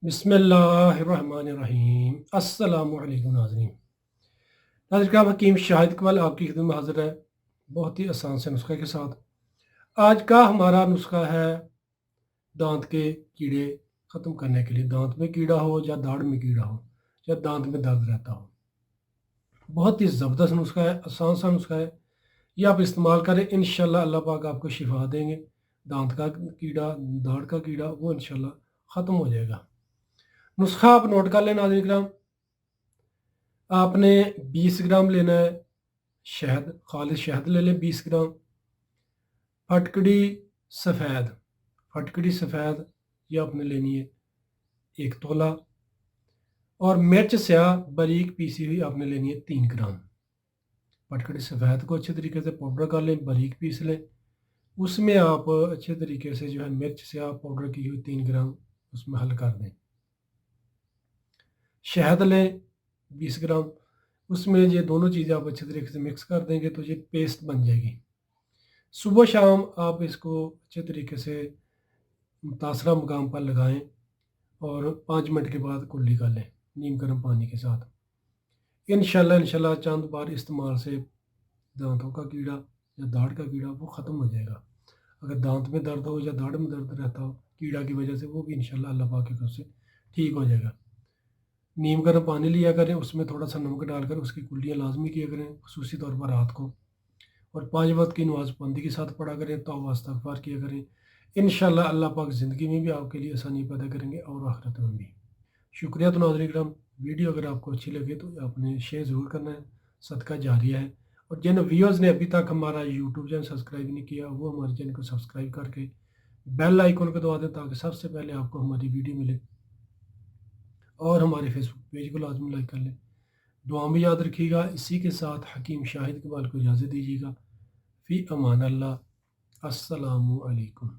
बिस्मिल्लाहिर्रहमानिर्रहीम। अस्सलाम वालेकुम नाज़रीन। नाज़रीन का हकीम शाहिद कमाल आपकी खिदमत में हाज़िर है बहुत ही आसान से नुस्खे के साथ। आज का हमारा नुस्खा है दांत के कीड़े ख़त्म करने के लिए। दांत में कीड़ा हो या दाढ़ में कीड़ा हो या दांत में दर्द रहता हो, बहुत ही ज़बरदस्त नुस्खा है, आसान सा नुस्खा है। ये आप इस्तेमाल करें, इंशाल्लाह अल्लाह पाक आपको शिफा देंगे। दांत का कीड़ा, दाढ़ का कीड़ा वो इंशाल्लाह ख़त्म हो जाएगा। नुस्खा आप नोट कर लें नाज़रीन किराम। आपने 20 ग्राम लेना है शहद, खालिश शहद ले लें 20 ग्राम। फटकड़ी सफ़ेद, फटकड़ी सफ़ेद ये आपने लेनी है 1 तोला। और मिर्च स्याह बारीक पीसी हुई आपने लेनी है 3 ग्राम। फटकड़ी सफ़ेद को अच्छे तरीके से पाउडर कर लें, बारीक पीस लें। उसमें आप अच्छे तरीके से जो है मिर्च स्याह पाउडर की हुई 3 ग्राम उसमें हल कर दें। शहद लें 20 ग्राम, उसमें ये दोनों चीज़ें आप अच्छे तरीके से मिक्स कर देंगे तो ये पेस्ट बन जाएगी। सुबह शाम आप इसको अच्छे तरीके से मुतासरा मकाम पर लगाएं और 5 मिनट के बाद कुल्ली कर लें नीम गर्म पानी के साथ। इंशाल्लाह चंद बार इस्तेमाल से दांतों का कीड़ा या दाढ़ का कीड़ा वो ख़त्म हो जाएगा। अगर दांत में दर्द हो या दाढ़ में दर्द रहता हो कीड़ा की वजह से, वो भी इंशाल्लाह अल्लाह पाक की तरफ से ठीक हो जाएगा। नीम गर्म पानी लिया करें, उसमें थोड़ा सा नमक डालकर उसकी कुल्लियाँ लाजमी किया करें, खुसूसी तौर पर रात को। और 5 वक्त की नमाज़ पाबंदी के साथ पढ़ा करें, तौबा इस्तग़फ़ार किया करें। इंशाल्लाह अल्लाह पाक ज़िंदगी में भी आपके लिए आसानी पैदा करेंगे और आखिरत में भी। शुक्रिया। तो नाज़रीन किराम, वीडियो अगर आपको अच्छी लगे तो आपने शेयर ज़रूर करना है, सदका जारिया है। और जिन व्यूअर्स ने अभी तक हमारा यूट्यूब चैनल सब्सक्राइब नहीं किया वो हमारे चैनल को सब्सक्राइब करके बेल आइकन को दबा दें ताकि सबसे पहले आपको हमारी वीडियो मिले। और हमारे फेसबुक पेज को लाजमी लाइक कर लें। दुआ में याद रखिएगा। इसी के साथ हकीम शाहिद इकबाल को इजाज़त दीजिएगा। फ़ी अमान अल्लाह। अस्सलामु अलैकुम।